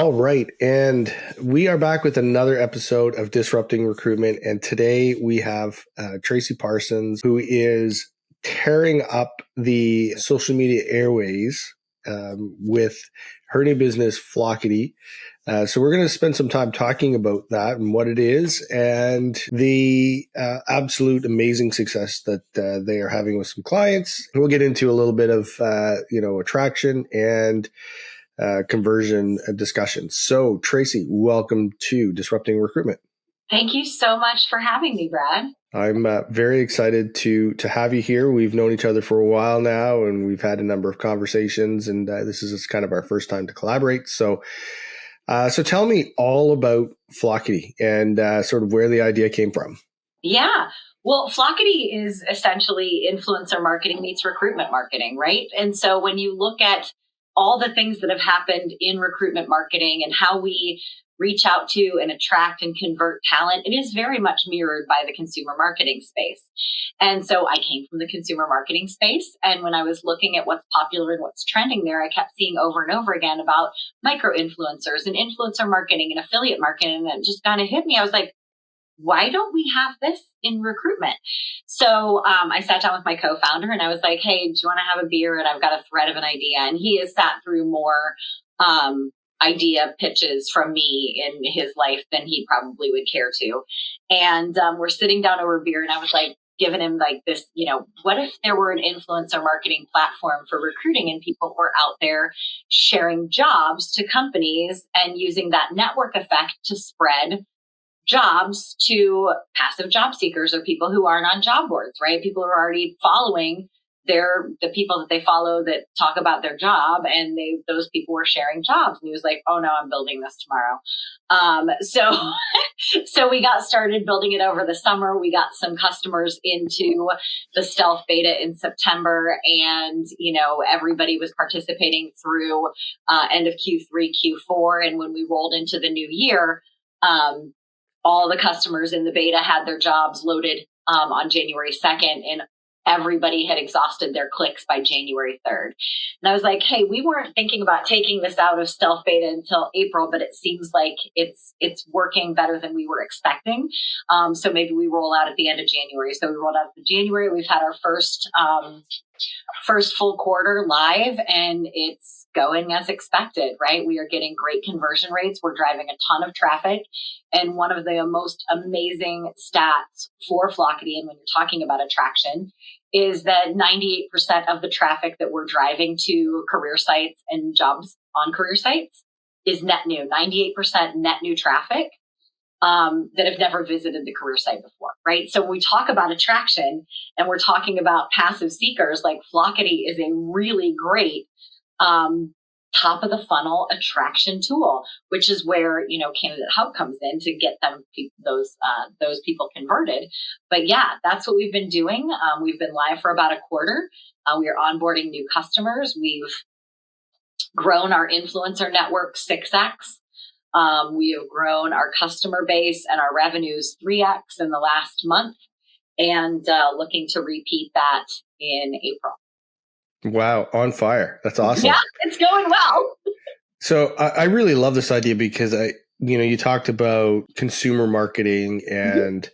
All right. And we are back with another episode of Disrupting Recruitment. And today we have Tracey Parsons, who is tearing up the social media airways with her new business, Flockity. So we're going to spend some time talking about that and what it is and the absolute amazing success that they are having with some clients. We'll get into a little bit of, attraction and conversion discussions. So Tracey, welcome to Disrupting Recruitment. Thank you so much for having me, Brad. I'm very excited to have you here. We've known each other for a while now, and we've had a number of conversations, and this is kind of our first time to collaborate. So tell me all about Flockity and sort of where the idea came from. Yeah. Well, Flockity is essentially influencer marketing meets recruitment marketing, right? And so when you look at all the things that have happened in recruitment marketing and how we reach out to and attract and convert talent, it is very much mirrored by the consumer marketing space. And so I came from the consumer marketing space. And when I was looking at what's popular and what's trending there, I kept seeing over and over again about micro influencers and influencer marketing and affiliate marketing. And it just kind of hit me. I was like, why don't we have this in recruitment? So I sat down with my co-founder and I was like, hey, do you want to have a beer? And I've got a thread of an idea. And he has sat through more idea pitches from me in his life than he probably would care to. And we're sitting down over beer and I was like, giving him like this, what if there were an influencer marketing platform for recruiting and people were out there sharing jobs to companies and using that network effect to spread jobs to passive job seekers or people who aren't on job boards, right? People who are already following the people that they follow that talk about their job, and those people were sharing jobs. And he was like, oh no, I'm building this tomorrow. So we got started building it over the summer. We got some customers into the stealth beta in September, and everybody was participating through end of Q3, Q4. And when we rolled into the new year, all the customers in the beta had their jobs loaded on January 2nd, and everybody had exhausted their clicks by January 3rd. And I was like, hey, we weren't thinking about taking this out of stealth beta until April, but it seems like it's working better than we were expecting. So maybe we roll out at the end of January. So we rolled out in January. We've had our first full quarter live, and it's going as expected, right? We are getting great conversion rates. We're driving a ton of traffic. And one of the most amazing stats for Flockity, and when you're talking about attraction, is that 98% of the traffic that we're driving to career sites and jobs on career sites is net new. 98% net new traffic that have never visited the career site before, right? So when we talk about attraction and we're talking about passive seekers, like Flockity is a really great top of the funnel attraction tool, which is where Candidate Hub comes in to get those people converted. But yeah, that's what we've been doing. We've been live for about a quarter. We are onboarding new customers. We've grown our influencer network 6x. We have grown our customer base and our revenues 3x in the last month, and looking to repeat that in April. Wow, on fire. That's awesome. Yeah, it's going well. So I really love this idea because you talked about consumer marketing and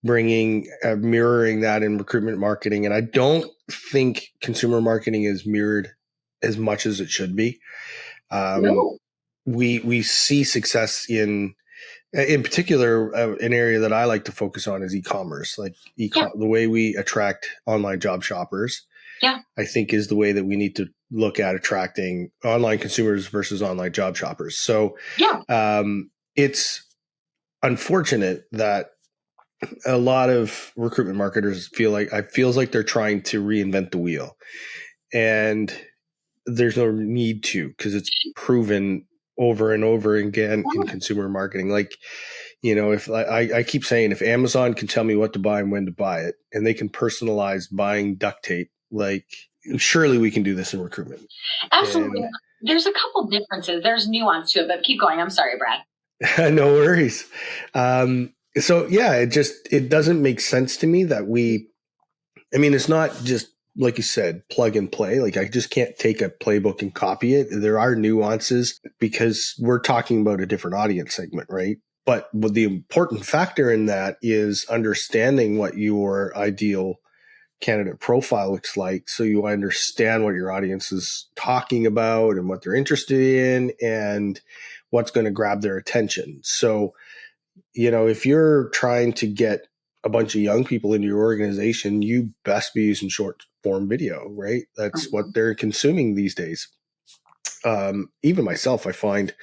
mirroring that in recruitment marketing. And I don't think consumer marketing is mirrored as much as it should be. No. We see success in particular, an area that I like to focus on is e-commerce, the way we attract online job shoppers. Yeah, I think is the way that we need to look at attracting online consumers versus online job shoppers. So it's unfortunate that a lot of recruitment marketers feels like they're trying to reinvent the wheel, and there's no need to, because it's proven over and over again in consumer marketing. If I keep saying, if Amazon can tell me what to buy and when to buy it, and they can personalize buying duct tape, surely we can do this in recruitment. Absolutely. There's a couple differences. There's nuance to it, but keep going. I'm sorry, Brad. No worries. So yeah, it doesn't make sense to me that it's not just like you said, plug and play. Like I just can't take a playbook and copy it. There are nuances because we're talking about a different audience segment, right? But the important factor in that is understanding what your ideal candidate profile looks like, so you understand what your audience is talking about and what they're interested in and what's going to grab their attention. So, if you're trying to get a bunch of young people into your organization, you best be using short form video, right? That's what they're consuming these days. Even myself, I find,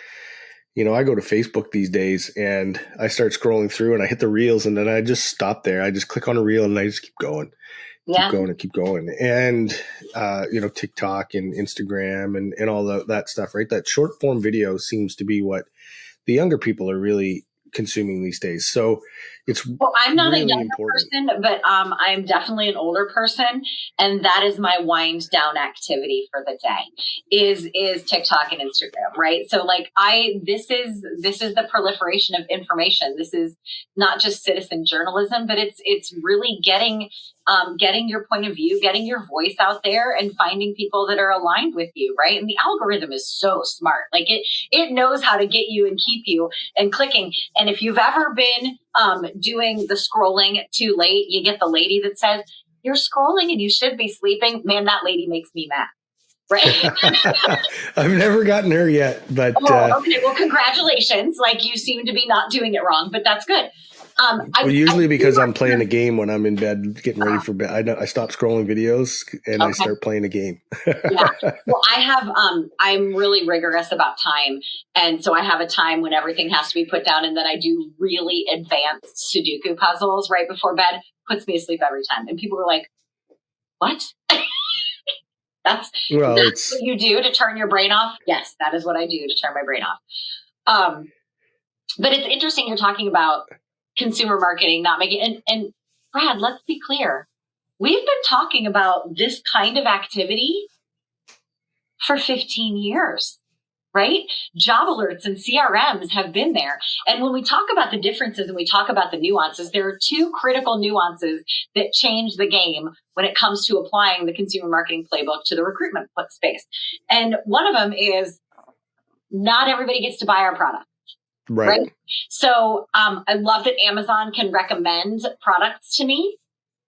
I go to Facebook these days and I start scrolling through and I hit the reels and then I just stop there. I just click on a reel and I just keep going. Yeah. Keep going. And, TikTok and Instagram and all that stuff, right? That short form video seems to be what the younger people are really consuming these days. So it's I'm not really a younger important. person, but I'm definitely an older person, and that is my wind down activity for the day is TikTok and Instagram, right? So like this is the proliferation of information. This is not just citizen journalism, but it's really getting your point of view, getting your voice out there, and finding people that are aligned with you, right? And the algorithm is so smart. Like it knows how to get you and keep you and clicking. And if you've ever been doing the scrolling too late, you get the lady that says, "You're scrolling and you should be sleeping." Man, that lady makes me mad. Right. I've never gotten her yet, but okay. Well, congratulations. Like you seem to be not doing it wrong, but that's good. Usually because I'm playing a game when I'm in bed, getting ready for bed. I stop scrolling videos and I start playing a game. Yeah. Well, I'm really rigorous about time. And so I have a time when everything has to be put down, and then I do really advanced Sudoku puzzles right before bed. Puts me asleep every time. And people were like, "What?" That's what you do to turn your brain off? Yes, that is what I do to turn my brain off. But it's interesting you're talking about consumer marketing, not making, and Brad, let's be clear. We've been talking about this kind of activity for 15 years, right? Job alerts and CRMs have been there. And when we talk about the differences and we talk about the nuances, there are two critical nuances that change the game when it comes to applying the consumer marketing playbook to the recruitment space. And one of them is not everybody gets to buy our product. Right. So I love that Amazon can recommend products to me,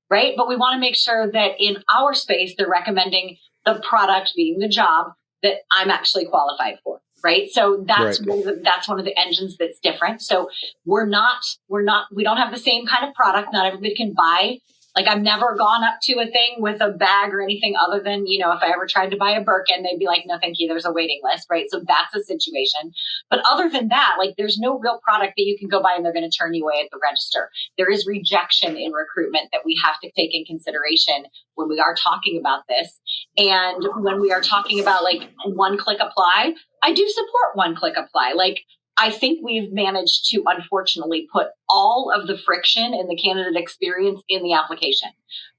right? But we want to make sure that in our space, they're recommending the product being the job that I'm actually qualified for, right? So that's one of the engines that's different. So we don't have the same kind of product. Not everybody can buy. Like I've never gone up to a thing with a bag or anything other than, if I ever tried to buy a Birkin, they'd be like, "No, thank you. There's a waiting list," right? So that's a situation. But other than that, like there's no real product that you can go buy and they're going to turn you away at the register. There is rejection in recruitment that we have to take in consideration when we are talking about this. And when we are talking about like one-click apply, I do support one-click apply. Like I think we've managed to unfortunately put all of the friction in the candidate experience in the application,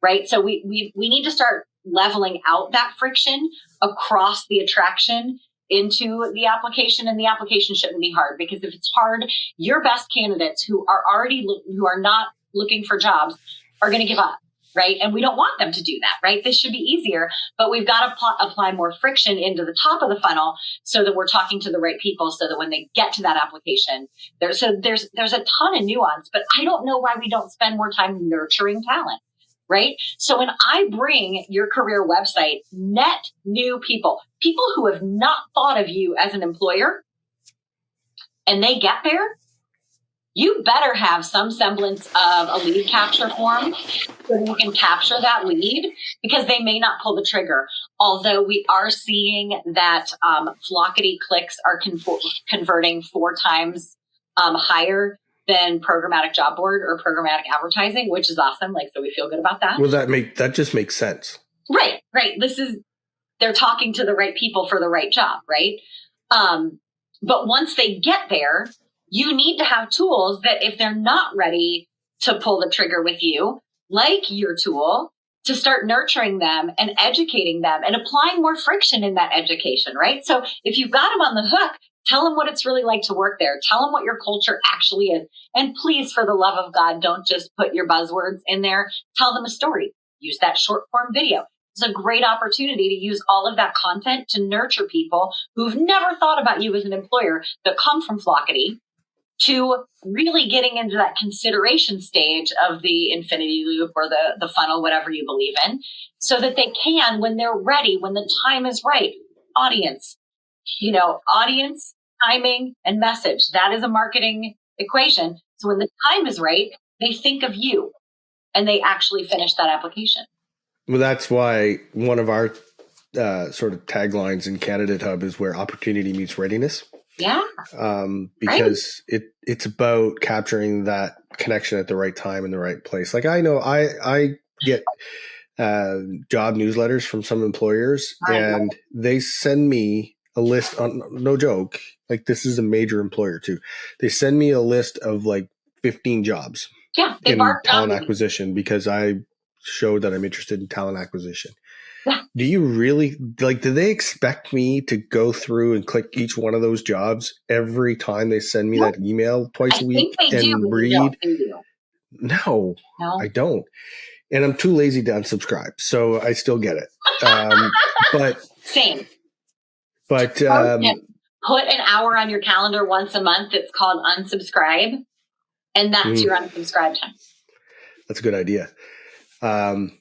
right? So we need to start leveling out that friction across the attraction into the application, and the application shouldn't be hard, because if it's hard, your best candidates who are not looking for jobs are going to give up. Right. And we don't want them to do that. Right. This should be easier, but we've got to apply more friction into the top of the funnel so that we're talking to the right people, so that when they get to that application, there's a ton of nuance, but I don't know why we don't spend more time nurturing talent. Right. So when I bring your career website net new people who have not thought of you as an employer, and they get there, you better have some semblance of a lead capture form so you can capture that lead, because they may not pull the trigger. Although we are seeing that Flockity clicks are converting 4 times higher than programmatic job board or programmatic advertising, which is awesome. Like, so we feel good about that. Well, that just makes sense. Right. They're talking to the right people for the right job, right? But once they get there, you need to have tools that if they're not ready to pull the trigger with you, like your tool, to start nurturing them and educating them and applying more friction in that education, right? So if you've got them on the hook, tell them what it's really like to work there. Tell them what your culture actually is. And please, for the love of God, don't just put your buzzwords in there. Tell them a story. Use that short form video. It's a great opportunity to use all of that content to nurture people who've never thought about you as an employer that come from Flockity to really getting into that consideration stage of the infinity loop or the funnel, whatever you believe in, so that they can, when they're ready, when the time is right, audience, audience, timing, and message. That is a marketing equation. So when the time is right, they think of you and they actually finish that application. Well, that's why one of our sort of taglines in Candidate Hub is where opportunity meets readiness. Yeah. Because it's about capturing that connection at the right time in the right place. Like I know I get job newsletters from some employers, and they send me a list on, no joke, like this is a major employer too. They send me a list of like 15 jobs in talent acquisition because I showed that I'm interested in talent acquisition. Yeah. Do you really do they expect me to go through and click each one of those jobs every time they send me that email twice a week and read? No, I don't. And I'm too lazy to unsubscribe. So I still get it. But same. But put an hour on your calendar once a month. It's called unsubscribe. And that's your unsubscribe time. That's a good idea.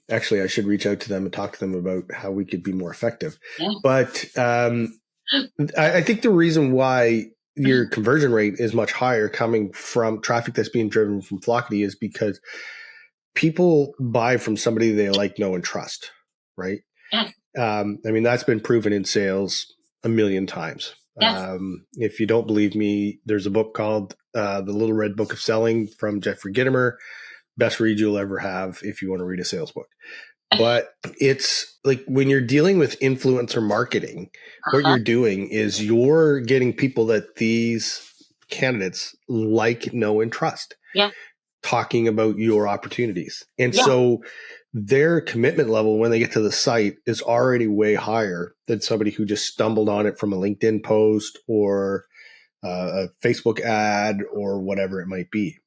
Actually, I should reach out to them and talk to them about how we could be more effective. Yeah. But I think the reason why your conversion rate is much higher coming from traffic that's being driven from Flockity is because people buy from somebody they like, know, and trust, right? Yes. I mean, that's been proven in sales a million times. Yes. If you don't believe me, there's a book called The Little Red Book of Selling from Jeffrey Gitomer. Best read you'll ever have if you want to read a sales book. But it's like when you're dealing with influencer marketing, what you're doing is you're getting people that these candidates like, know, and trust. Yeah. Talking about your opportunities. And so their commitment level when they get to the site is already way higher than somebody who just stumbled on it from a LinkedIn post or a Facebook ad or whatever it might be.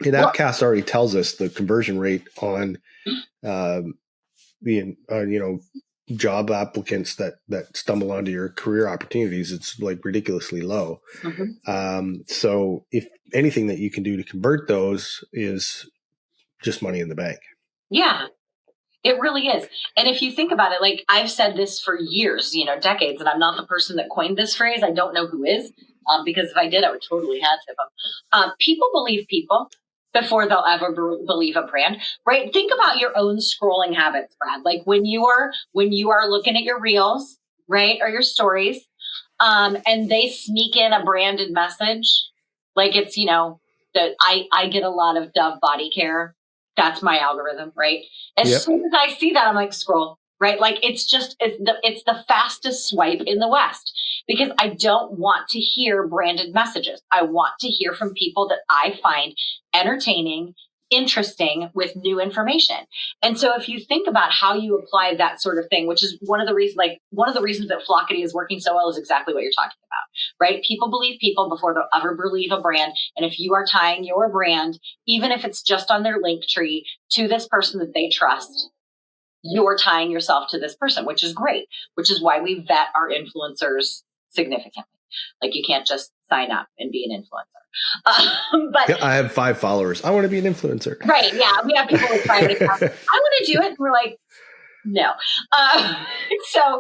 And AppCast already tells us the conversion rate on job applicants that stumble onto your career opportunities. It's like ridiculously low. So if anything that you can do to convert those is just money in the bank. Yeah, it really is. And if you think about it, like I've said this for years, decades, and I'm not the person that coined this phrase. I don't know who is, because if I did, I would totally hat tip them. People believe people before they'll ever believe a brand, right? Think about your own scrolling habits, Brad. Like when you are looking at your reels, right, or your stories, and they sneak in a branded message, like it's that I get a lot of Dove body care. That's my algorithm, right? As soon as I see that, I'm like, scroll, right? Like it's the fastest swipe in the West because I don't want to hear branded messages. I want to hear from people that I find entertaining, interesting, with new information. And so if you think about how you apply that sort of thing, which is one of the reasons that Flockity is working so well is exactly what you're talking about, right? People believe people before they'll ever believe a brand. And if you are tying your brand, even if it's just on their link tree, to this person that they trust, you're tying yourself to this person, which is great, which is why we vet our influencers significantly. Like you can't just sign up and be an influencer. But I have 5 followers. I want to be an influencer. Right. Yeah. We have people with private accounts. I want to do it. And we're like, no. So,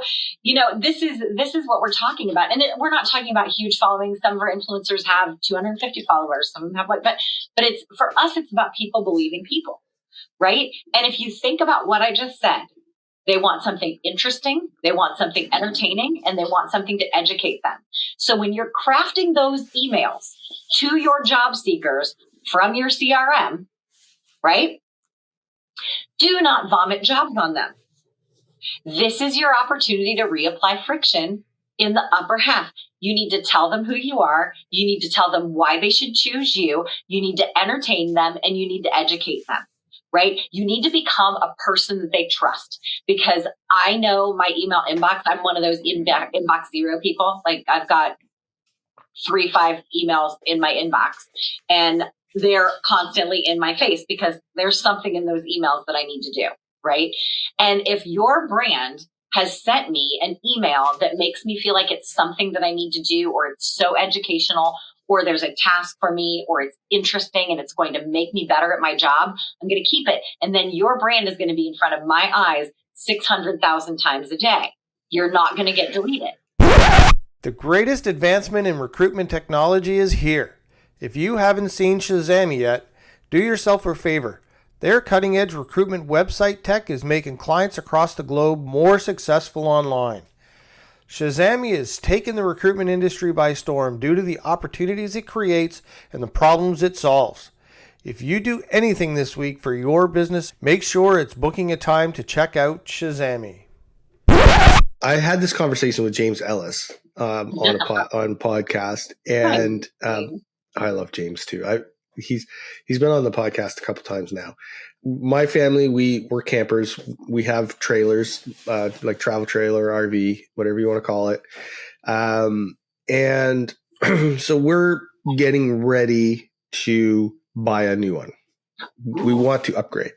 this is what we're talking about. And we're not talking about huge followings. Some of our influencers have 250 followers. Some of them have but it's for us, it's about people believing people. Right. And if you think about what I just said, they want something interesting, they want something entertaining, and they want something to educate them. So when you're crafting those emails to your job seekers from your CRM, right? Do not vomit jobs on them. This is your opportunity to reapply friction in the upper half. You need to tell them who you are. You need to tell them why they should choose you. You need to entertain them, and you need to educate them. Right? You need to become a person that they trust, because I know my email inbox. I'm one of those inbox zero people. Like I've got 3-5 emails in my inbox and they're constantly in my face because there's something in those emails that I need to do. right? And if your brand has sent me an email that makes me feel like it's something that I need to do, or it's so educational, or there's a task for me, or it's interesting and it's going to make me better at my job, I'm going to keep it. And then your brand is going to be in front of my eyes 600,000 times a day. You're not going to get deleted. The greatest advancement in recruitment technology is here. If you haven't seen Shazam yet, do yourself a favor. Their cutting-edge recruitment website tech is making clients across the globe more successful online. Shazam has taken the recruitment industry by storm due to the opportunities it creates and the problems it solves. If you do anything this week for your business, make sure it's booking a time to check out Shazam. I had this conversation with James Ellis on podcast, and I love James too. He's been on the podcast a couple times now. My family, we're campers. We have trailers, like travel trailer, RV, whatever you want to call it. And so we're getting ready to buy a new one. We want to upgrade.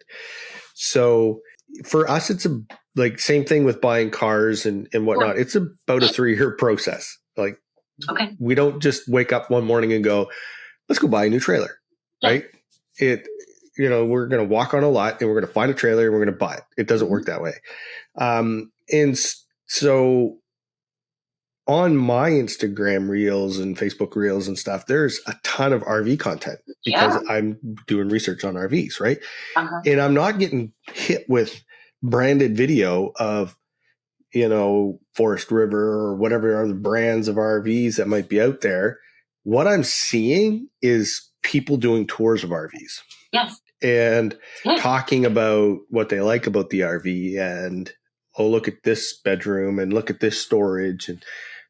So for us, it's same thing with buying cars and whatnot. It's about a 3-year process. We don't just wake up one morning and go, let's go buy a new trailer, right? We're going to walk on a lot and we're going to find a trailer and we're going to buy it. It doesn't work that way. And so on my Instagram reels and Facebook reels and stuff, there's a ton of RV content because I'm doing research on RVs, right? And I'm not getting hit with branded video of, Forest River or whatever other brands of RVs that might be out there. What I'm seeing is people doing tours of RVs. Yes. And talking about what they like about the RV and, oh, look at this bedroom and look at this storage and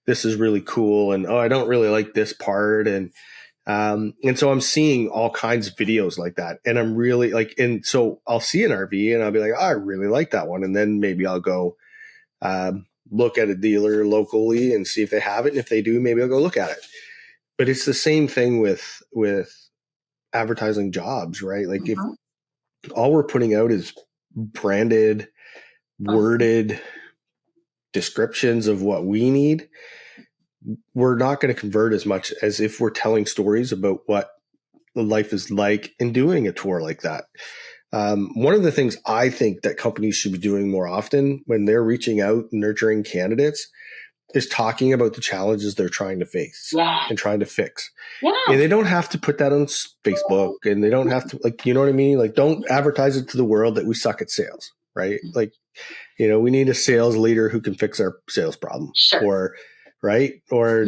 this is really cool. And, oh, I don't really like this part. And so I'm seeing all kinds of videos like that. And I'm really and so I'll see an RV and I'll be like, oh, I really like that one. And then maybe I'll go look at a dealer locally and see if they have it. And if they do, maybe I'll go look at it. But it's the same thing with advertising jobs, right? If all we're putting out is branded, worded descriptions of what we need, we're not going to convert as much as if we're telling stories about what life is like and doing a tour like that. One of the things I think that companies should be doing more often when they're reaching out, nurturing candidates, is talking about the challenges they're trying to face and trying to fix. And they don't have to put that on Facebook and they don't have to, you know what I mean? Don't advertise it to the world that we suck at sales, right? We need a sales leader who can fix our sales problem. Sure. Right? Or,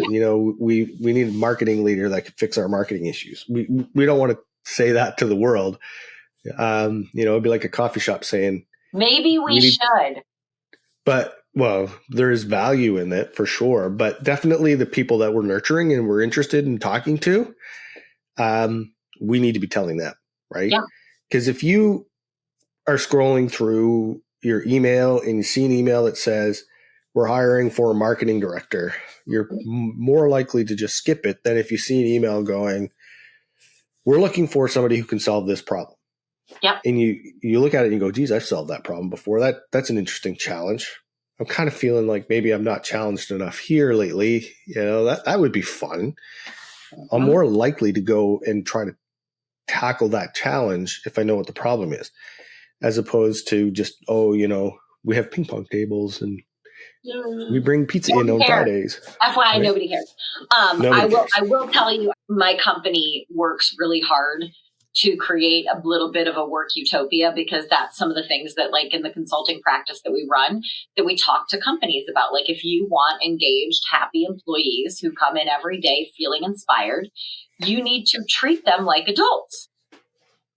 we need a marketing leader that can fix our marketing issues. We don't want to say that to the world. It'd be like a coffee shop saying, maybe we should. But, well, there is value in it for sure. But definitely the people that we're nurturing and we're interested in talking to, we need to be telling them, right? Because if you are scrolling through your email and you see an email that says, we're hiring for a marketing director, you're more likely to just skip it than if you see an email going, we're looking for somebody who can solve this problem. And you look at it and you go, geez, I've solved that problem before. That's an interesting challenge. I'm kind of feeling like maybe I'm not challenged enough here lately. That would be fun. I'm more likely to go and try to tackle that challenge if I know what the problem is, as opposed to just, we have ping pong tables and we bring pizza in on Fridays. FYI, right? Nobody cares. I will tell you, my company works really hard to create a little bit of a work utopia, because that's some of the things that, in the consulting practice that we run, that we talk to companies about. If you want engaged, happy employees who come in every day feeling inspired, you need to treat them like adults.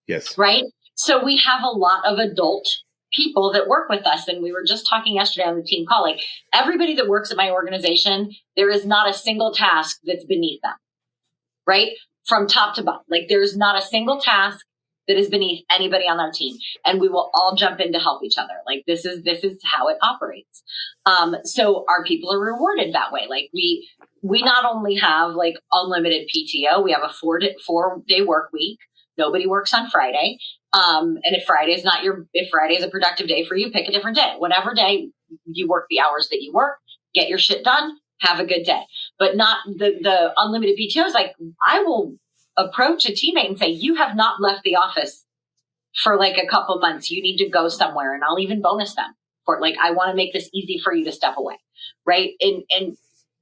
Yes. Right? So we have a lot of adult people that work with us. And we were just talking yesterday on the team call, everybody that works at my organization, there is not a single task that's beneath them, right? From top to bottom. There's not a single task that is beneath anybody on our team. And we will all jump in to help each other. This is how it operates. So our people are rewarded that way. We not only have unlimited PTO, we have a 4-day work week Nobody works on Friday. And if Friday is a productive day for you, pick a different day. Whatever day you work the hours that you work, get your shit done, have a good day. But not the unlimited PTOs. Like, I will approach a teammate and say, you have not left the office for like a couple months. You need to go somewhere, and I'll even bonus them for it. Like, I want to make this easy for you to step away. Right. And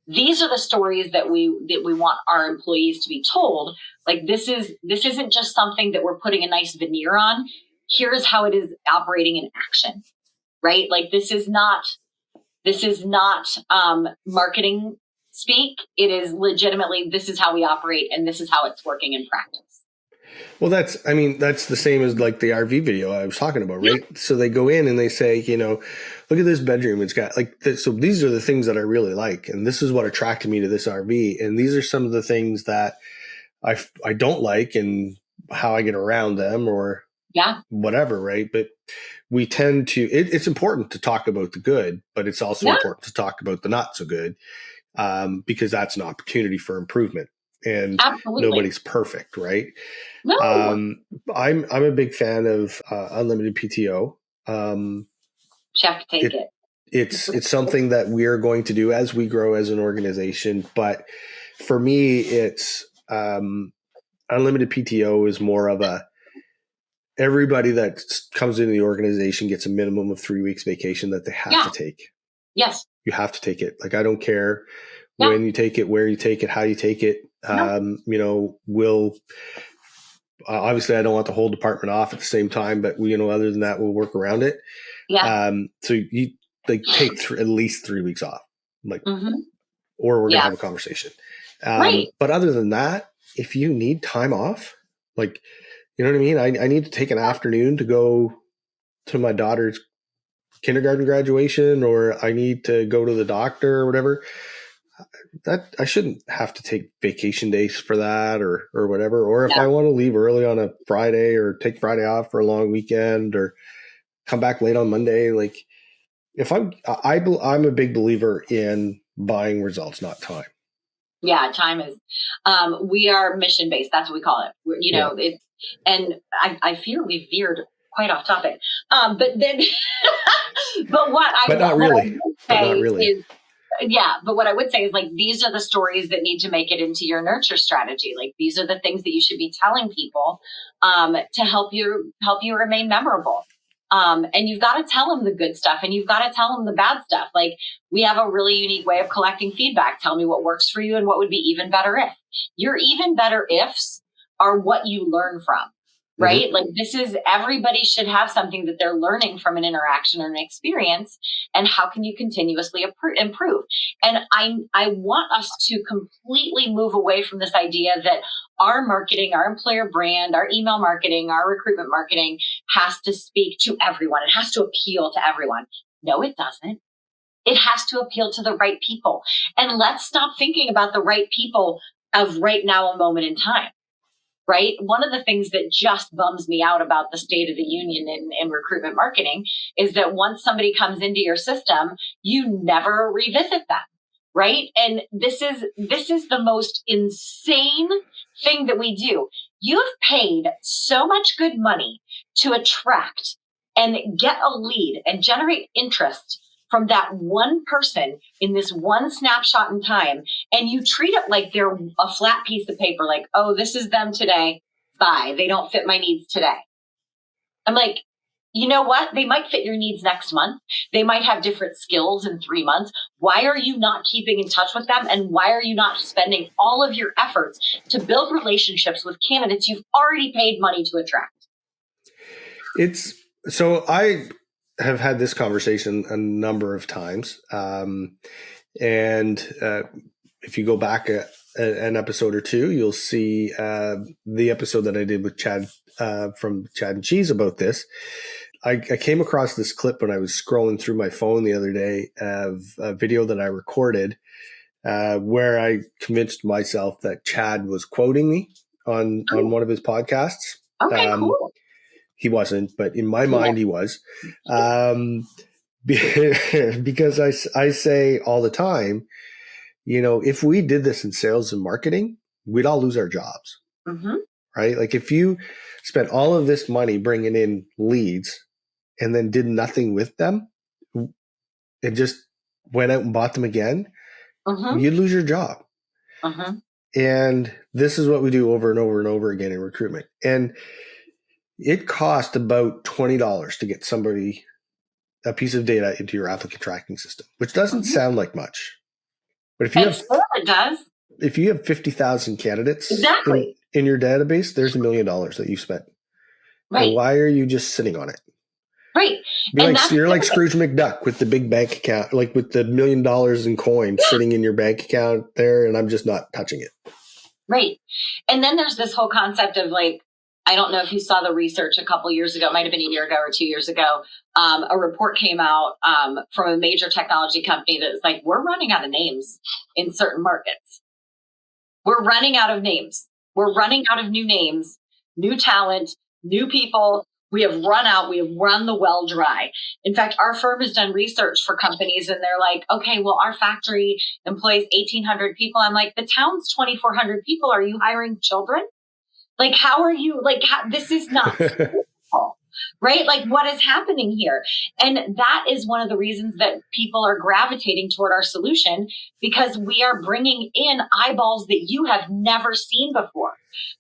these are the stories that we want our employees to be told. Like, this isn't just something that we're putting a nice veneer on. Here's how it is operating in action, right? Like, this is not marketing speak. It is legitimately, this is how we operate, and this is how it's working in practice. Well, that's the same as like the RV video I was talking about, right? Yeah. So they go in and they say, look at this bedroom. It's got like this. So these are the things that I really like. And this is what attracted me to this RV. And these are some of the things that I don't like and how I get around them or whatever, right? But we tend to, it's important to talk about the good, but it's also important to talk about the not so good, because that's an opportunity for improvement. And nobody's perfect, right? No. I'm a big fan of unlimited PTO. You have to take it. It's something that we're going to do as we grow as an organization. But for me, it's unlimited PTO is more of everybody that comes into the organization gets a minimum of 3 weeks vacation that they have to take. Yes. You have to take it. Like, I don't care when you take it, where you take it, how you take it. We'll obviously, I don't want the whole department off at the same time, but other than that, we'll work around it. Yeah. So you take at least 3 weeks off, like, or we're gonna have a conversation. Right. But other than that, if you need time off, like, you know what I mean? I need to take an afternoon to go to my daughter's kindergarten graduation, or I need to go to the doctor or whatever. That I shouldn't have to take vacation days for that or whatever. Or if I want to leave early on a Friday or take Friday off for a long weekend or come back late on Monday, like, if I'm a big believer in buying results, not time. Yeah, time is. We are mission based. That's what we call it. And I fear we veered quite off topic. But then, but not really. But what I would say is, like, these are the stories that need to make it into your nurture strategy. Like, these are the things that you should be telling people to help you remain memorable. And you've got to tell them the good stuff, and you've got to tell them the bad stuff. Like, we have a really unique way of collecting feedback. Tell me what works for you and what would be even better if. Your even better ifs are what you learn from. Right? Like, everybody should have something that they're learning from an interaction or an experience. And how can you continuously improve? And I want us to completely move away from this idea that our marketing, our employer brand, our email marketing, our recruitment marketing has to speak to everyone. It has to appeal to everyone. No, it doesn't. It has to appeal to the right people. And let's stop thinking about the right people of right now, a moment in time. Right? One of the things that just bums me out about the state of the union in recruitment marketing is that once somebody comes into your system, you never revisit them. Right? And this is the most insane thing that we do. You've paid so much good money to attract and get a lead and generate interest from that one person in this one snapshot in time, and you treat it like they're a flat piece of paper, like, oh, this is them today. Bye. They don't fit my needs today. I'm like, you know what? They might fit your needs next month. They might have different skills in 3 months. Why are you not keeping in touch with them? And why are you not spending all of your efforts to build relationships with candidates you've already paid money to attract? So I have had this conversation a number of times. And if you go back an episode or two, you'll see the episode that I did with Chad from Chad and Cheese about this. I came across this clip when I was scrolling through my phone the other day of a video that I recorded where I convinced myself that Chad was quoting me on one of his podcasts. Okay, cool. He wasn't, but in my mind, he was. Because I say all the time, if we did this in sales and marketing, we'd all lose our jobs. right? Like if you spent all of this money bringing in leads and then did nothing with them and just went out and bought them again, you'd lose your job. And this is what we do over and over and over again in recruitment. And it cost about $20 to get somebody a piece of data into your applicant tracking system, which doesn't sound like much. But if you it does. If you have 50,000 candidates in your database, there's $1 million that you spent. Right. And why are you just sitting on it? Right. You're like Scrooge McDuck with the big bank account, like with the $1 million in coins sitting in your bank account there, and I'm just not touching it. Right. And then there's this whole concept of like, I don't know if you saw the research a couple years ago, it might have been a year ago or 2 years ago. A report came out from a major technology company that's like, we're running out of names in certain markets. We're running out of names. We're running out of new names, new talent, new people. We have run the well dry. In fact, our firm has done research for companies and they're like, okay, well, our factory employs 1,800 people. I'm like, the town's 2,400 people. Are you hiring children? Like, how are you, like, this is not simple, right? Like, what is happening here? And that is one of the reasons that people are gravitating toward our solution, because we are bringing in eyeballs that you have never seen before,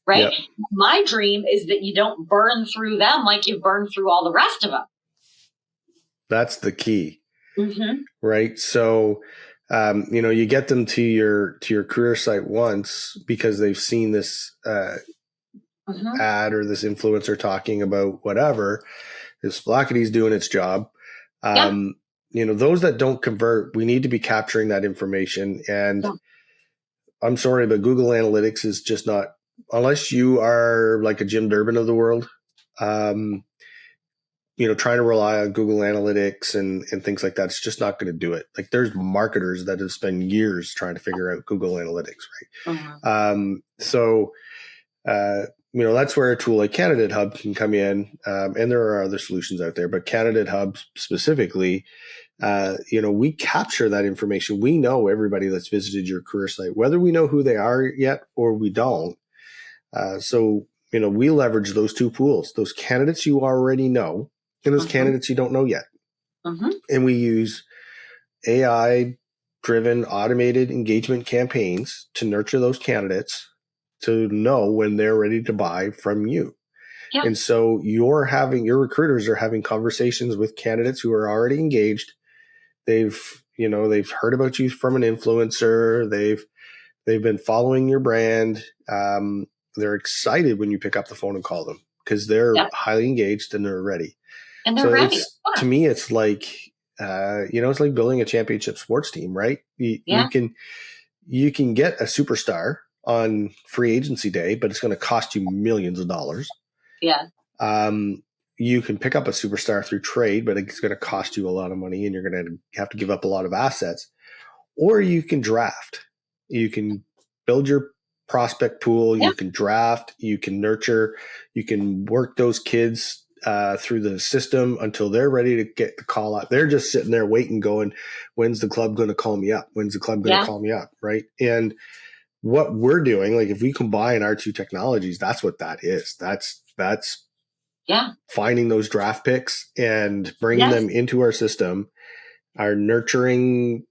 right? Yep. My dream is that you don't burn through them like you burn through all the rest of them. That's the key, right? So, you get them to your career site once because they've seen this, ad or this influencer talking about whatever. This Flockity's doing its job. Those that don't convert, we need to be capturing that information. And I'm sorry, but Google Analytics is just not, unless you are like a Jim Durbin of the world, trying to rely on Google Analytics and things like that, it's just not going to do it. Like there's marketers that have spent years trying to figure out Google Analytics, right? That's where a tool like Candidate Hub can come in. And there are other solutions out there, but Candidate Hub specifically, we capture that information. We know everybody that's visited your career site, whether we know who they are yet or we don't. We leverage those two pools, those candidates you already know and those candidates you don't know yet. And we use AI-driven automated engagement campaigns to nurture those candidates to know when they're ready to buy from you. Yeah. And so your recruiters are having conversations with candidates who are already engaged. They've heard about you from an influencer. They've been following your brand. They're excited when you pick up the phone and call them because they're highly engaged and they're ready. And they're ready. To me, it's like, it's like building a championship sports team, right? You can get a superstar on free agency day, but it's going to cost you millions of dollars. Yeah. You can pick up a superstar through trade, but it's going to cost you a lot of money and you're going to have to give up a lot of assets. Or you can draft. You can build your prospect pool. Yeah. You can draft. You can nurture. You can work those kids through the system until they're ready to get the call out. They're just sitting there waiting, going, when's the club going to call me up? When's the club going to call me up? Right. And what we're doing, like if we combine our two technologies, that's what that is. That's finding those draft picks and bringing them into our system, our nurturing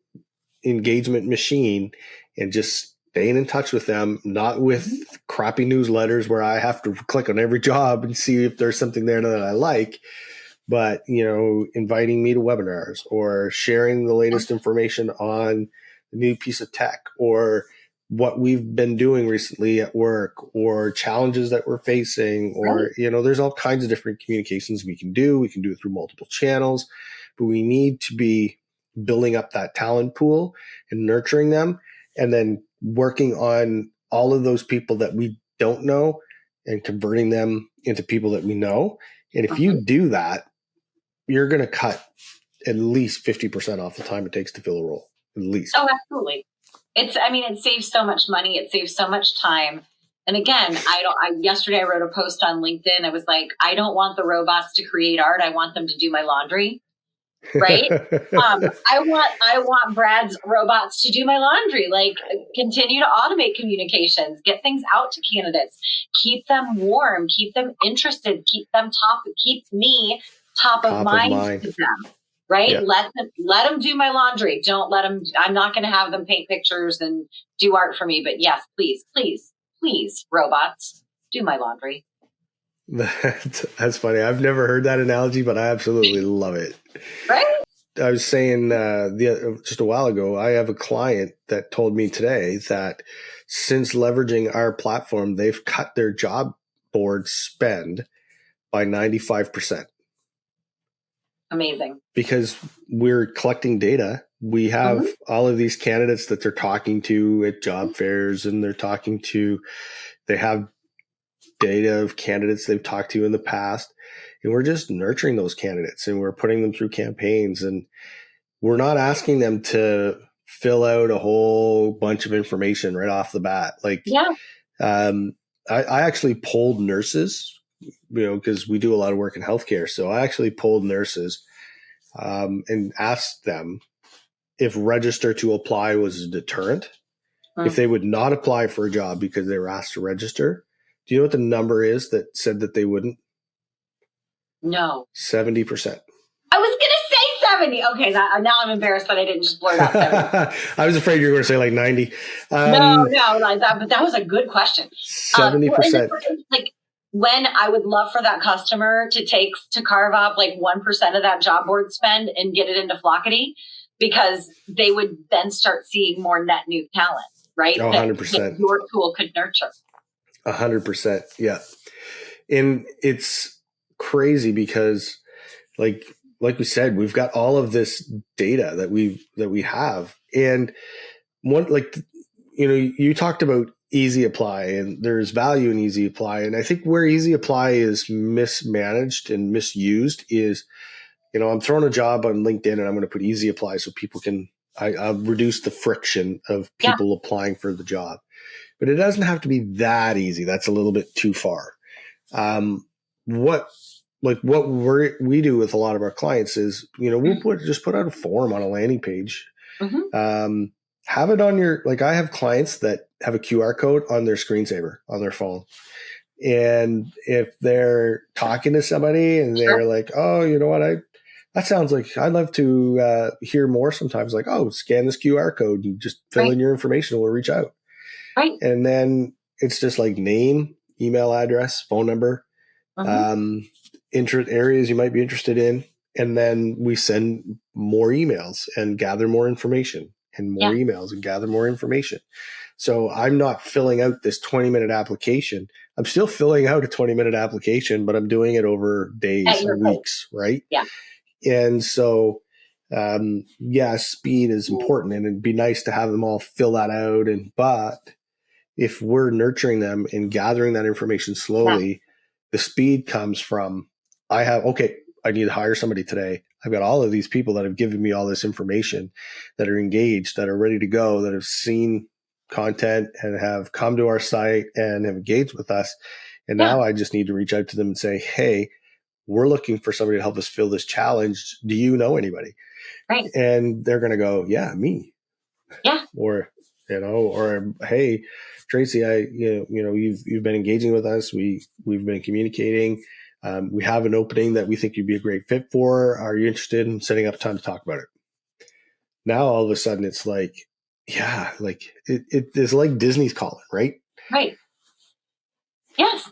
engagement machine, and just staying in touch with them, not with crappy newsletters where I have to click on every job and see if there's something there that I like, but, inviting me to webinars or sharing the latest information on the new piece of tech or what we've been doing recently at work or challenges that we're facing, or, there's all kinds of different communications we can do. We can do it through multiple channels, but we need to be building up that talent pool and nurturing them and then working on all of those people that we don't know and converting them into people that we know. And if you do that, you're going to cut at least 50% off the time it takes to fill a role, at least. Oh, absolutely. It saves so much money. It saves so much time. And again, yesterday I wrote a post on LinkedIn. I was like, I don't want the robots to create art. I want them to do my laundry. right? I want Brad's robots to do my laundry, like continue to automate communications, get things out to candidates, keep them warm, keep them interested, keep me top of mind to them, right? Yeah. Let them do my laundry. Don't let them, I'm not going to have them paint pictures and do art for me, but yes, please, robots, do my laundry. That's funny. I've never heard that analogy, but I absolutely love it. Right? I was saying just a while ago, I have a client that told me today that since leveraging our platform, they've cut their job board spend by 95%. Amazing. Because we're collecting data. We have all of these candidates that they're talking to at job fairs, and they have data of candidates they've talked to in the past, and we're just nurturing those candidates, and we're putting them through campaigns, and we're not asking them to fill out a whole bunch of information right off the bat. I actually polled nurses, because we do a lot of work in healthcare. So I actually polled nurses and asked them if register to apply was a deterrent, if they would not apply for a job because they were asked to register. Do you know what the number is that said that they wouldn't? No. 70%. I was going to say 70. Okay, now I'm embarrassed that I didn't just blurt out 70. I was afraid you were going to say like 90. No, but that was a good question. 70%. Like when I would love for that customer to carve up like 1% of that job board spend and get it into Flockity, because they would then start seeing more net new talent, right? 100%. That your tool could nurture. 100%. Yeah. And it's crazy because like we said, we've got all of this data that we have. And you talked about easy apply, and there's value in easy apply. And I think where easy apply is mismanaged and misused is, I'm throwing a job on LinkedIn and I'm going to put easy apply so people can, I'll reduce the friction of people applying for the job. But it doesn't have to be that easy. That's a little bit too far. What we do with a lot of our clients is, we'll put out a form on a landing page. Have it on I have clients that have a QR code on their screensaver on their phone. And if they're talking to somebody and they're like, oh, you know what, that sounds like I'd love to hear more sometimes, like, oh, scan this QR code and just fill in your information. We'll reach out. Right. And then it's just like name, email address, phone number, areas you might be interested in. And then we send more emails and gather more information, and more emails and gather more information. So I'm not filling out this 20-minute application. I'm still filling out a 20-minute application, but I'm doing it over days and weeks, right? Yeah. And so, speed is important, and it'd be nice to have them all fill that out. But if we're nurturing them and gathering that information slowly, the speed comes from, I need to hire somebody today. I've got all of these people that have given me all this information, that are engaged, that are ready to go, that have seen content and have come to our site and have engaged with us. And now I just need to reach out to them and say, hey, we're looking for somebody to help us fill this challenge. Do you know anybody? Right. And they're going to go, yeah, me. Yeah. Or hey, Tracey, you've been engaging with us. We've been communicating. We have an opening that we think you'd be a great fit for. Are you interested in setting up time to talk about it? Now, all of a sudden it's like, it's like Disney's calling, right? Right. Yes.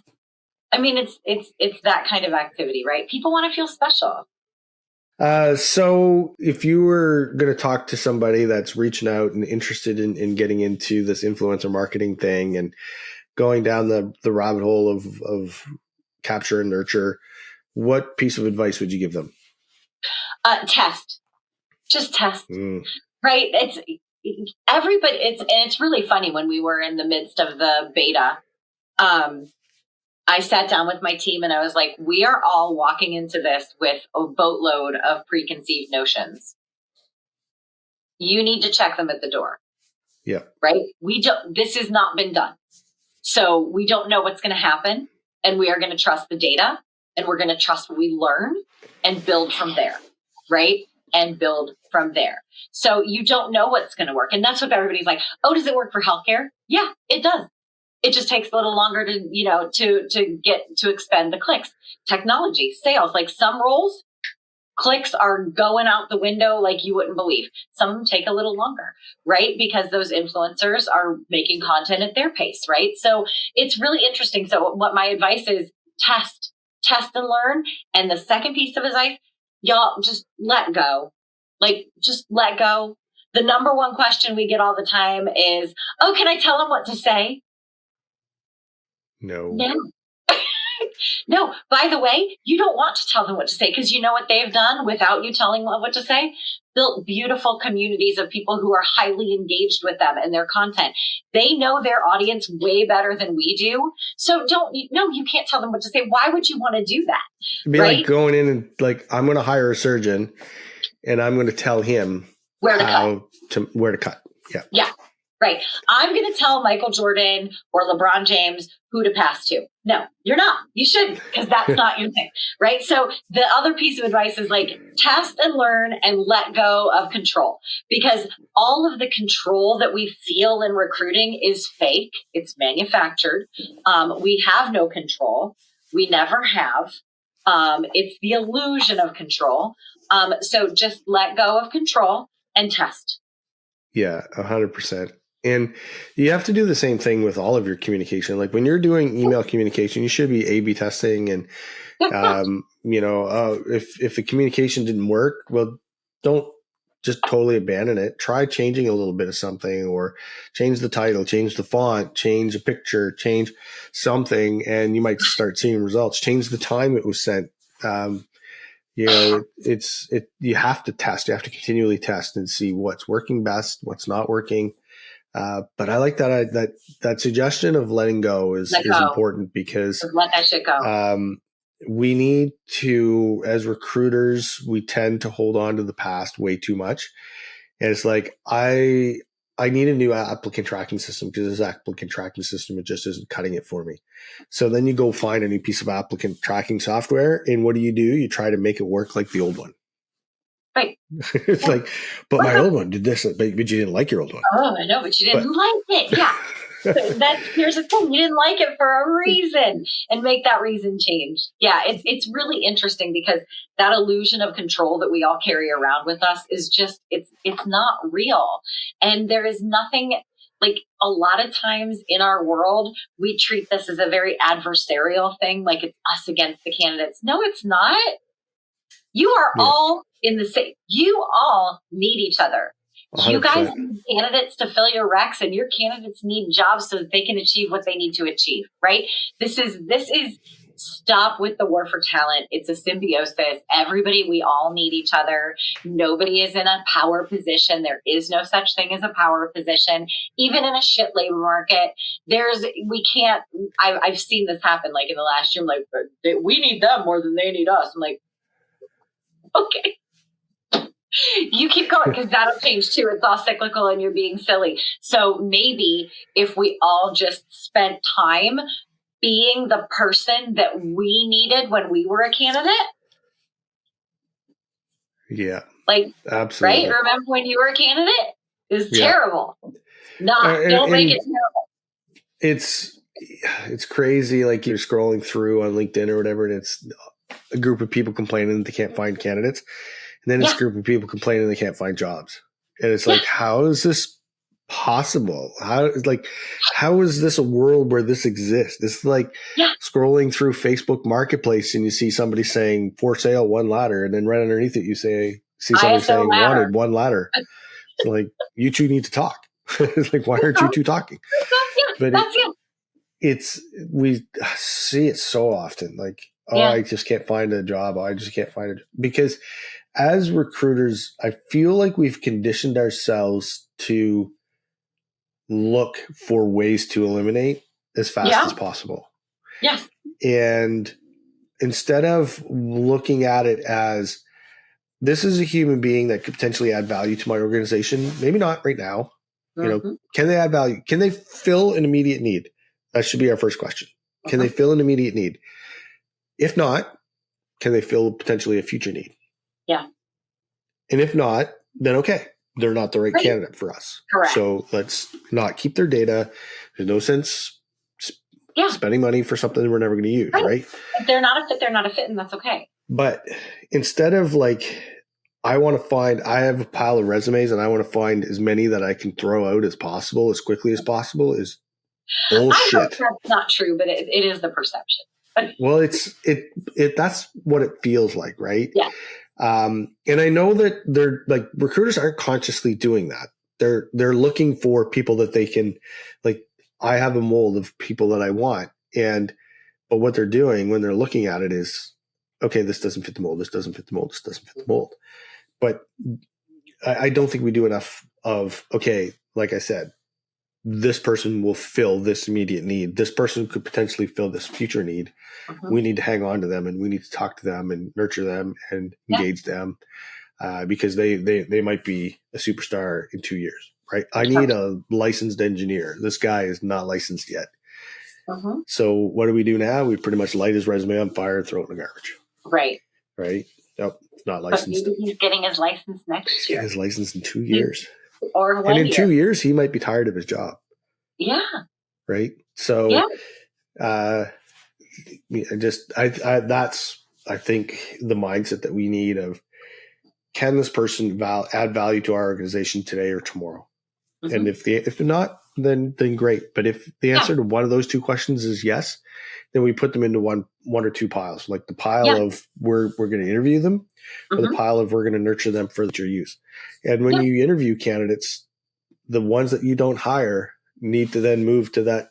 I mean, it's that kind of activity, right? People want to feel special. So if you were going to talk to somebody that's reaching out and interested in getting into this influencer marketing thing and going down the rabbit hole of capture and nurture, what piece of advice would you give them? Test. Just test. Right? It's everybody. It's really funny. When we were in the midst of the beta, I sat down with my team and I was like, we are all walking into this with a boatload of preconceived notions. You need to check them at the door. Yeah. Right? This has not been done. So we don't know what's going to happen, and we are going to trust the data, and we're going to trust what we learn and build from there. Right? and build from there. So you don't know what's going to work. And that's what everybody's like, oh, does it work for healthcare? Yeah, it does. It just takes a little longer to expend the clicks. Technology, sales, like some roles, clicks are going out the window like you wouldn't believe. Some of them take a little longer, right? Because those influencers are making content at their pace, right? So it's really interesting. So what my advice is, test and learn. And the second piece of advice, y'all, just let go. Like, just let go. The number one question we get all the time is, oh, can I tell them what to say? No. No, by the way, you don't want to tell them what to say, because you know what they've done without you telling them what to say? Built beautiful communities of people who are highly engaged with them and their content. They know their audience way better than we do. So you can't tell them what to say. Why would you want to do that? It'd be like going in and like, I'm going to hire a surgeon and I'm going to tell him where to cut. Yeah. Yeah. Right. I'm going to tell Michael Jordan or LeBron James who to pass to. No, you're not. You shouldn't, because that's not your thing. Right. So the other piece of advice is like, test and learn and let go of control, because all of the control that we feel in recruiting is fake. It's manufactured. We have no control. We never have. It's the illusion of control. So just let go of control and test. Yeah, 100%. And you have to do the same thing with all of your communication. Like when you're doing email communication, you should be A/B testing. And, if the communication didn't work, well, don't just totally abandon it. Try changing a little bit of something, or change the title, change the font, change a picture, change something, and you might start seeing results. Change the time it was sent. You have to test. You have to continually test and see what's working best, what's not working. But I like that suggestion of letting go is important, because let that shit go. We need to, as recruiters, we tend to hold on to the past way too much. And it's like, I need a new applicant tracking system, because this applicant tracking system, it just isn't cutting it for me. So then you go find a new piece of applicant tracking software, and what do? You try to make it work like the old one. Right. It's like, but my old one did this, but you didn't like your old one. Oh, I know, but you didn't like it. Yeah. Here's the thing. You didn't like it for a reason, and make that reason change. Yeah. It's really interesting, because that illusion of control that we all carry around with us is just, it's not real. And there is nothing, like, a lot of times in our world, we treat this as a very adversarial thing. Like, it's us against the candidates. No, it's not. You are all in the same. You all need each other. 100%. You guys need candidates to fill your recs, and your candidates need jobs so that they can achieve what they need to achieve. Right? This is stop with the war for talent. It's a symbiosis. Everybody, we all need each other. Nobody is in a power position. There is no such thing as a power position. Even in a shit labor market, I've seen this happen, like, in the last year. I'm like, we need them more than they need us. I'm like, okay. You keep going, because that'll change too. It's all cyclical and you're being silly. So maybe if we all just spent time being the person that we needed when we were a candidate. Yeah. Like, absolutely. Right? Remember when you were a candidate? It was terrible. Don't make it terrible. It's crazy. Like, you're scrolling through on LinkedIn or whatever, and it's a group of people complaining that they can't find candidates. And then it's a group of people complaining they can't find jobs. And it's like, how is this possible? How is this a world where this exists? It's like scrolling through Facebook Marketplace, and you see somebody saying for sale, one ladder. And then right underneath it, see somebody saying wanted, one ladder. It's like, you two need to talk. It's like, why aren't you two talking? But we see it so often. Like, I just can't find a job. I just can't find it. Because as recruiters, I feel like we've conditioned ourselves to look for ways to eliminate as fast as possible. Yes. And instead of looking at it as, this is a human being that could potentially add value to my organization, maybe not right now. Can they add value? Can they fill an immediate need? That should be our first question. Can they fill an immediate need? If not, can they fill potentially a future need? Yeah. And if not, then okay, they're not the right candidate for us. Correct. So let's not keep their data. There's no sense spending money for something we're never going to use, right? If they're not a fit, they're not a fit, and that's okay. But instead of like, I have a pile of resumes and I want to find as many that I can throw out as possible, as quickly as possible, is bullshit. I hope that's not true, but it is the perception. Well, that's what it feels like, right? Yeah. And I know that they're like, recruiters aren't consciously doing that. They're looking for people that they can, like, I have a mold of people that I want. But what they're doing when they're looking at it is, okay, this doesn't fit the mold. This doesn't fit the mold. This doesn't fit the mold. But I don't think we do enough of, okay, like I said, this person will fill this immediate need. This person could potentially fill this future need. We need to hang on to them, and we need to talk to them and nurture them and engage them because they might be a superstar in 2 years, right? I need a licensed engineer. This guy is not licensed yet. So what do we do now? We pretty much light his resume on fire and throw it in the garbage. Right. Nope, it's not licensed. But maybe he's getting his license next year. His license in 2 years. Or 1 and in year. 2 years, he might be tired of his job. Yeah. Right. So, that's, I think, the mindset that we need of, can this person add value to our organization today or tomorrow? And if they're not, then great. But if the answer to one of those two questions is yes, then we put them into one or two piles, like the pile of we're going to interview them, or the pile of we're going to nurture them for future use. And when you interview candidates, the ones that you don't hire need to then move to that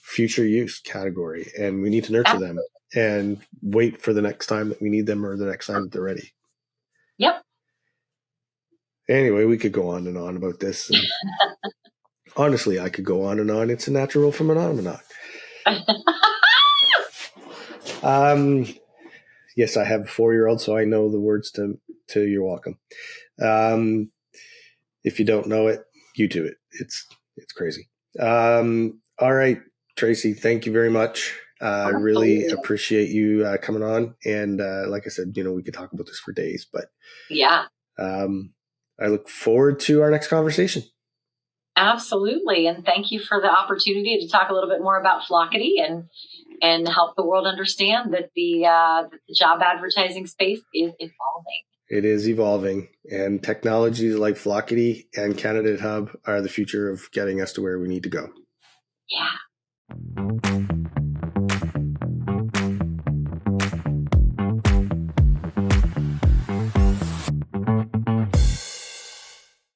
future use category, and we need to nurture them and wait for the next time that we need them or the next time that they're ready. Yep. Anyway, we could go on and on about this. And honestly, I could go on and on. It's a natural phenomenon. Yes, I have a 4-year-old, so I know the words to "You're welcome." If you don't know it, YouTube it. It's crazy. All right, Tracey, thank you very much. I really appreciate you coming on. And like I said, we could talk about this for days, but I look forward to our next conversation. Absolutely. And thank you for the opportunity to talk a little bit more about Flockity and help the world understand that the job advertising space is evolving. It is evolving, and technologies like Flockity and Candidate Hub are the future of getting us to where we need to go. Yeah.